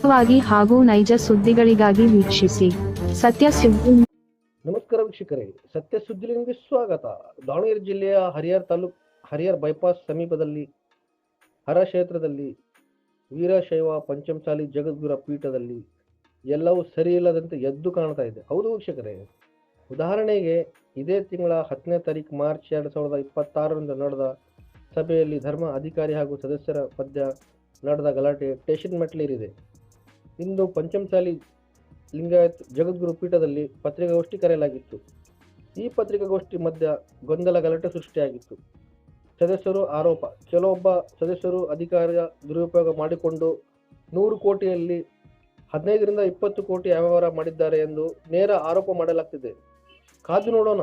ನಿಖರವಾಗಿ ಹಾಗೂ ನೈಜ ಸುದ್ದಿಗಳಿಗಾಗಿ ವೀಕ್ಷಿಸಿ ಸತ್ಯ ಸುದ್ದಿ. ನಮಸ್ಕಾರ ವೀಕ್ಷಕರೇ, ಸತ್ಯ ಸುದ್ದಿ ನಿಮಗೆ ಸ್ವಾಗತ. ದಾವಣಗೆರೆ ಜಿಲ್ಲೆಯ ಹರಿಹರ ಬೈಪಾಸ್ ಸಮೀಪದಲ್ಲಿ ಹರ ಕ್ಷೇತ್ರದಲ್ಲಿ ವೀರಶೈವ ಪಂಚಮಸಾಲಿ ಜಗದ್ಗುರು ಪೀಠದಲ್ಲಿ ಎಲ್ಲವೂ ಸರಿಯಿಲ್ಲದಂತೆ ಎದ್ದು ಕಾಣ್ತಾ ಇದೆ. ಹೌದು ವೀಕ್ಷಕರೇ, ಉದಾಹರಣೆಗೆ ಇದೇ ತಿಂಗಳ 10ನೇ ತಾರೀಕು ಮಾರ್ಚ್ 2026 ನಡೆದ ಸಭೆಯಲ್ಲಿ ಧರ್ಮ ಅಧಿಕಾರಿ ಹಾಗೂ ಸದಸ್ಯರ ಮಧ್ಯ ನಡೆದ ಗಲಾಟೆ ಸ್ಟೇಷನ್ ಮೆಟ್ಲೇರಿದೆ. ಇಂದು ಪಂಚಮಸಾಲಿ ಲಿಂಗಾಯತ್ ಜಗದ್ಗುರು ಪೀಠದಲ್ಲಿ ಪತ್ರಿಕಾಗೋಷ್ಠಿ ಕರೆಯಲಾಗಿತ್ತು. ಈ ಪತ್ರಿಕಾಗೋಷ್ಠಿ ಮಧ್ಯ ಗೊಂದಲ ಗಲಾಟೆ ಸೃಷ್ಟಿಯಾಗಿತ್ತು. ಸದಸ್ಯರು ಆರೋಪ, ಕೆಲವೊಬ್ಬ ಸದಸ್ಯರು ಅಧಿಕಾರ ದುರುಪಯೋಗ ಮಾಡಿಕೊಂಡು 100 ಕೋಟಿಯಲ್ಲಿ 15 ರಿಂದ 20 ಕೋಟಿ ವ್ಯವಹಾರ ಮಾಡಿದ್ದಾರೆ ಎಂದು ನೇರ ಆರೋಪ ಮಾಡಲಾಗ್ತಿದೆ. ಕಾದು ನೋಡೋಣ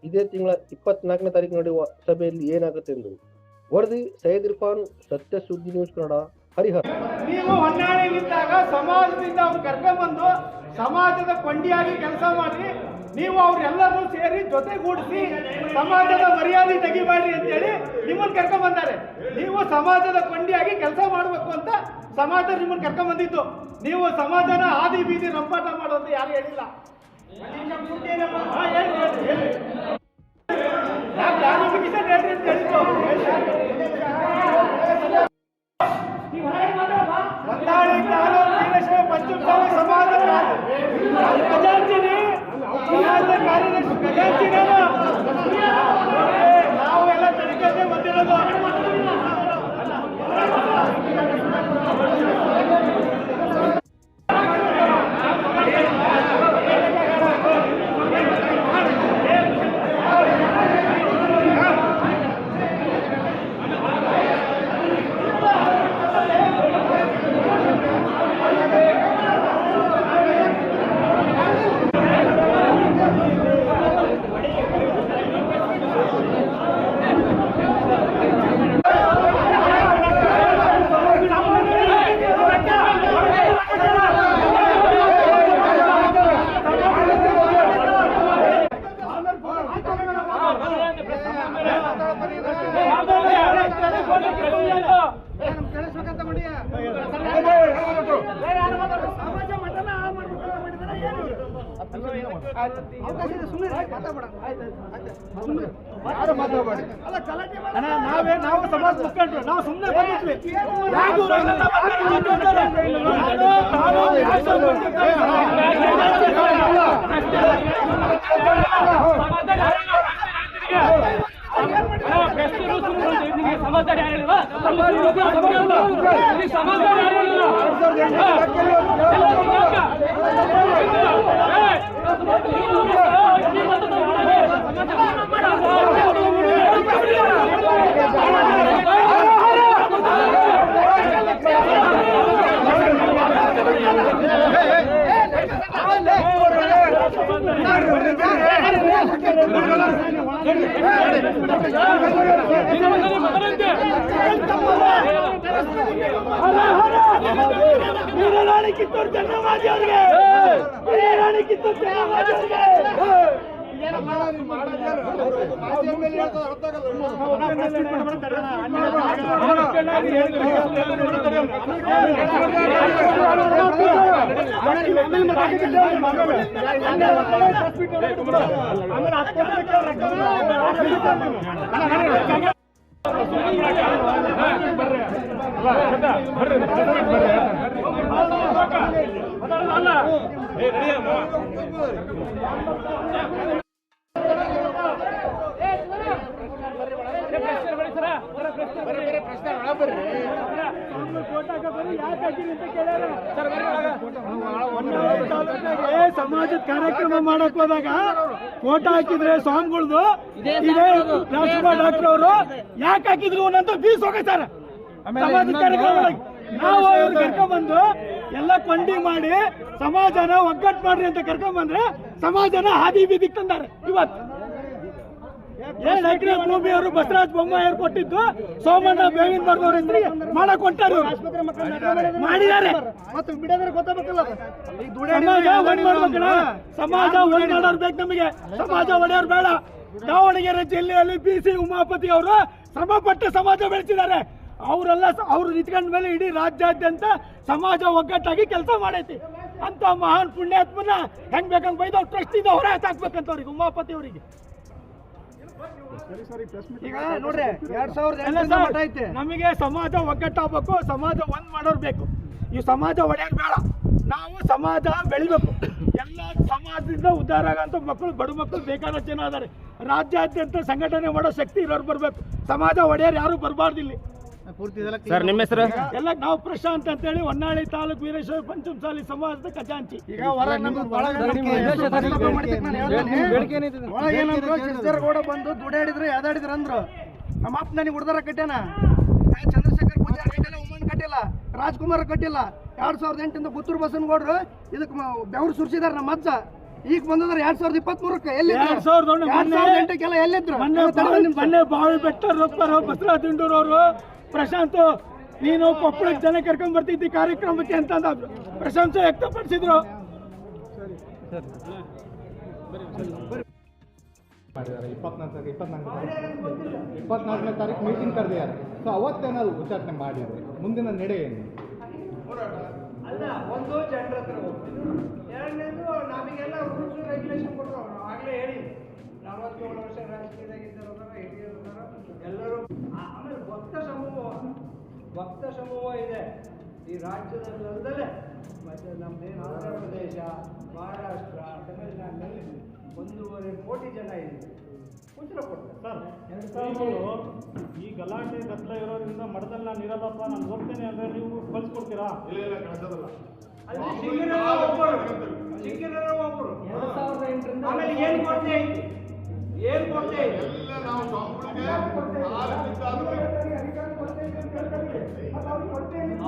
ಇದೇ ತಿಂಗಳ 24ನೇ ತಾರೀಕು ನಡೆಯುವ ಸಭೆಯಲ್ಲಿ ಏನಾಗುತ್ತೆ ಎಂದು. ವರದಿ ಸೈಯದ್ ಇರ್ಫಾನ್, ಸತ್ಯ ಸುದ್ದಿ ನ್ಯೂಸ್ ಕನ್ನಡ, ಹರಿಹರ. ನೀವು ಹೊನ್ನಾಳಿ ನಿಂತಾಗ ಸಮಾಜದಿಂದ ಅವ್ರು ಕರ್ಕೊಂಡ್ಬಂದು ಸಮಾಜದ ಕೊಂಡಿಯಾಗಿ ಕೆಲಸ ಮಾಡಿ ನೀವು ಅವ್ರೆಲ್ಲರೂ ಸೇರಿ ಜೊತೆಗೂಡಿಸಿ ಸಮಾಜದ ಮರ್ಯಾದೆ ತೆಗಿಬೇಡಿ ಅಂತೇಳಿ ನಿಮ್ಮನ್ನು ಕರ್ಕೊಂಡ್ ಬಂದಾರೆ. ನೀವು ಸಮಾಜದ ಕೊಂಡಿಯಾಗಿ ಕೆಲಸ ಮಾಡಬೇಕು ಅಂತ ಸಮಾಜ ನಿಮ್ಮನ್ನು ಕರ್ಕೊಂಡ್ ಬಂದಿತ್ತು. ನೀವು ಸಮಾಜನ ಆದಿ ಬೀದಿ ರಂಪಾಟ ಮಾಡೋದು ಯಾರು ಹೇಳಿಲ್ಲ. ಪ್ಲಾನಿಫಿಕೇಶನ್ ಹೇಳ್ರಿ ಅಂತ ಹೇಳಿದ್ದು. ಹೊನ್ನಾಳಿ ತಾಲೂಕು ವೀರಶೈವ ಪಂಚಮಸಾಲಿ ಸಮಾಜದ ಖಜಾಂಚಿನಿ ನಾವು ಎಲ್ಲ ತನಿಖೆ ಬಂದಿರೋದು. ನಾವು ಸಮಾಜ ಮುಖಂಡರು, ನಾವು ಸುಮ್ಮನೆ ಬಂದಿದ್ವಿ. ರಾಣಿ ಕಿತ್ತೂರು ಚೆನ್ನಮ್ಮಾಜಿ ಅವರಿಗೆ, ರಾಣಿ ಕಿತ್ತೂರು ಚೆನ್ನಮ್ಮಾಜಿ ಅವರಿಗೆ. ಸಮಾಜದ ಕಾರ್ಯಕ್ರಮ ಮಾಡಕ್ ಹೋದಾಗ ಫೋಟೋ ಹಾಕಿದ್ರೆ ಸ್ವಾಮಿಗಳ್ದು ರಾಜ್ಕುಮಾರ್ ಡಾಕ್ಟರ್ ಅವರು ಯಾಕೆ ಹಾಕಿದ್ರು ಅನ್ನೋದು ಬೀಸ್ ಹೋಗ್ತಾರೆ. ಸಮಾಜದ ಕಾರ್ಯಕ್ರಮ ನಾವು ಅವ್ರು ಕರ್ಕೊಂಡ್ಬಂದು ಎಲ್ಲ ಕೊಂಡಿ ಮಾಡಿ ಸಮಾಜನ ಒಗ್ಗಟ್ಟು ಮಾಡ್ರಿ ಅಂತ ಕರ್ಕೊಂಡ್ಬಂದ್ರೆ ಸಮಾಜನ ಹಾದಿ ಬೀದಿಗೆ ತಂದಾರೆ. ಇವತ್ತು 7 ಎಕರೆ ಭೂಮಿಯವರು ಬಸವರಾಜ ಬೊಮ್ಮಾಯಿ ಕೊಟ್ಟಿದ್ದು ಸೋಮಣ್ಣ ಬೇವಿನ ಮರದವ್ರ ಹೆಸರಿಗೆ ಮಾಡಕ್ ಹೊಂಟಾರ ಮಾಡಿದ್ದಾರೆ. ಸಮಾಜ ಒಂದ್ ಮಾಡೋರು ಬೇಕು ನಮಗೆ, ಸಮಾಜ ಒಡೆಯೋರು ಬೇಡ. ದಾವಣಗೆರೆ ಜಿಲ್ಲೆಯಲ್ಲಿ BC ಉಮಾಪತಿ ಅವರು ಶ್ರಮಪಟ್ಟು ಸಮಾಜ ಬೆಳೆಸಿದ್ದಾರೆ. ಅವರೆಲ್ಲ ಅವ್ರು ನಿಂತ್ಕೊಂಡ ಮೇಲೆ ಇಡೀ ರಾಜ್ಯಾದ್ಯಂತ ಸಮಾಜ ಒಗ್ಗಟ್ಟಾಗಿ ಕೆಲಸ ಮಾಡೈತಿ ಅಂತ ಮಹಾನ್ ಪುಣ್ಯಾತ್ಮನ ಹೆಂಗ್ ಬೇಕಂಗ್ ಬೈದು ಅವ್ರು ಟ್ರಸ್ಟಿಂದ ಹೊರ ಹಾಕ್ಬೇಕಂತ ಅವ್ರಿಗೆ ಉಮಾಪತಿ ಅವರಿಗೆ. ಈಗ ನೋಡ್ರಿ 2008 ಮಠ ಐತೆ. ನಮಗೆ ಸಮಾಜ ಒಗ್ಗಟ್ಟಾಗಬೇಕು, ಸಮಾಜ ಒಂದ್ ಮಾಡೋರು ಬೇಕು. ಈ ಸಮಾಜ ಒಡೆಯಕ್ ಬೇಡ, ನಾವು ಸಮಾಜ ಬೆಳಿಬೇಕು. ಎಲ್ಲ ಸಮಾಜದಿಂದ ಉದ್ಧಾರ ಆಗಂತ ಮಕ್ಕಳು, ಬಡ ಮಕ್ಕಳು ಬೇಕಾದ ಜನ ಅದಾರೆ. ರಾಜ್ಯಾದ್ಯಂತ ಸಂಘಟನೆ ಮಾಡೋ ಶಕ್ತಿ ಇರೋರು ಬರ್ಬೇಕು, ಸಮಾಜ ಒಡೆಯರು ಯಾರು ಬರಬಾರ್ದಿಲ್ಲಿ. ಸರ್ ನಿಮ್ಮ ಹೆಸರು? ಎಲ್ಲ ನಾವು ಪ್ರಶಾಂತ್ ಅಂತ ಹೇಳಿ ಹೊನ್ನಾಳಿ ತಾಲೂಕು ವೀರಶೈವ ಪಂಚಮಸಾಲಿ ಸಮಾಜದ ಖಜಾಂಚಿ. ಈಗ ಗೌಡ ಬಂದು ದುಡ್ಡಾಡಿದ್ರು ಯಾದಾಡಿದ್ರು ಅಂದ್ರು. ನಮ್ಮ ಅಪ್ಪ ನನಗೆ ಹುಡ್ದಾರ ಕಟ್ಟ್ಯಾನ, ಚಂದ್ರಶೇಖರ್ ಪೂಜಾರಿ ಕಟ್ಟಿಲ್ಲ, ಉಮ್ಮನ್ ಕಟ್ಟಿಲ್ಲ, ರಾಜ್ಕುಮಾರ್ ಕಟ್ಟಿಲ್ಲ. 2008 ಪುತ್ತೂರು ಬಸವನಗೌಡರು ಇದಕ್ಕೆ ಬೆವರು ಸುರಿಸಿದಾರೆ ನಮ್ಮ ಅಜ್ಜ. ಈಗ ಬಂದದ್ರ 2023 2008 ಎಲ್ಲಿದ್ರು? ಮೊನ್ನೆ ಬಾವಿ ಬೆಟ್ಟ ಬಸವರಾಜ್ ದಿಂಡೂರ್ ಅವರು ಪ್ರಶಾಂತ್ ನೀನು ಕೊಪ್ಪಳಕ್ಕೆ ಜನ ಕರ್ಕೊಂಡ್ ಬರ್ತಿದ್ದಿ ಕಾರ್ಯಕ್ರಮಕ್ಕೆ ಅಂತ ಪ್ರಶಂಸೆ ವ್ಯಕ್ತಪಡಿಸಿದ್ರು. ಮಾಡಿದ್ದಾರೆ 24ನೇ ತಾರೀಕು ಮೀಟಿಂಗ್ ಕರೆದಿದ್ದಾರೆ. ಸೊ ಅವತ್ತೇನಾದ್ರು ಉಚ್ಚಾಟನೆ ಮಾಡಿದ್ದಾರೆ, ಮುಂದಿನ ನಡೆ ಏನು? ಅಲ್ಲ, ಒಂದು ಜನರ ಹತ್ರ ಹೋಗ್ತಿದ್ರು, ಎರಡನೇದು ನಮಗೆಲ್ಲ ರೂಲ್ಸ್ ರೆಗ್ಯುಲೇಷನ್ ಕೊಟ್ಟರು. ಆಗಲೇ ಹೇಳಿ 47 ವರ್ಷ ರಾಜಕೀಯದಾಗಿದ್ದಾರ ಹಿರಿಯರು ಎಲ್ಲರೂ. ಆಮೇಲೆ ಭಕ್ತ ಸಮೂಹ ಇದೆ ಈ ರಾಜ್ಯದಲ್ಲದಲ್ಲೇ. ಮತ್ತು ನಮ್ಮದೇನು ಆಂಧ್ರ ಪ್ರದೇಶ, ಮಹಾರಾಷ್ಟ್ರ, ತಮಿಳುನಾಡಿನಲ್ಲಿ 1.5 ಕೋಟಿ ಜನ ಇದೆ. ಉತ್ತರ ಕೊಡ್ತಾರೆ ಸರ್. ಈ ಗಲಾಟೆ ಗದ್ದಲ ಇರೋದ್ರಿಂದ ಮಠದಲ್ಲಿ ನಾನು ಇರಲ್ಲಪ್ಪ, ನಾನು ಹೋಗ್ತೇನೆ ಅಂದರೆ ನೀವು ಕಳ್ಸಿಕೊಡ್ತೀರಾ? ಅಲ್ಲಿ ಸಿಂಗಿನರ ಒಬ್ಬರು 2008 ಆಮೇಲೆ ಏನು ಕೊಡ್ತೇ ಐತಿ, ಏನು ಕೊಡ್ತೇ ಐತಿ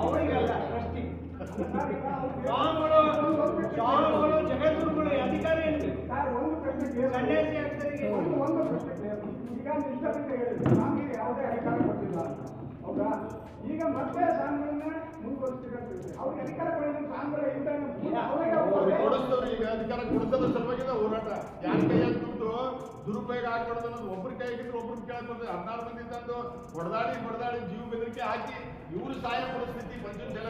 ಅವರಿಗೆಲ್ಲ ಟ್ರಸ್ಟಿ ಸ್ವಾಮಿಗಳು ಜಗದ್ಗುರುಗಳು ಅಧಿಕಾರಿ ಏನ್ರಿ ಸನ್ಯಾಸಿ ಆಗ್ತರಿಗೆ ಯಾವುದೇ ಅಧಿಕಾರ ಕೊಟ್ಟಿಲ್ಲ. ಹೌದಾ? ಈಗ ಮತ್ತೆ ಸ್ವಾಮಿಗಳನ್ನ ಮುಂದುವರಿಸ್ತಿರ್ತೀವಿ. ಅವ್ರಿಗೆ ಅಧಿಕಾರ ಕೊಡೋದು ಸ್ವಾಮಿಗಳ ಈಗ ಅಧಿಕಾರ ಕೊಡಿಸೋದ್ರ ಸಲುವಾಗಿ ಹೋರಾಟ. ಯಾರ ಕೈಯಾಗ ದುಡ್ಡು ದುರುಪಯೋಗ ಆಗ್ಬಾರ್ದು ಅನ್ನೋದು ಒಬ್ಬರ ಕೈಗಿದ್ರು ಒಬ್ರಿಗೆ ಕೇಳಕ್ ಬರ್ತದೆ. 16 ಮಂದಿ ತಂದು ಹೊಡೆದಾಡಿ ಜೀವ ಬೆದರಿಕೆ ಹಾಕಿ ಇವರು ಸಾಯ ಪರಿಸ್ಥಿತಿ ಪಂಚಮಸಾಲಿ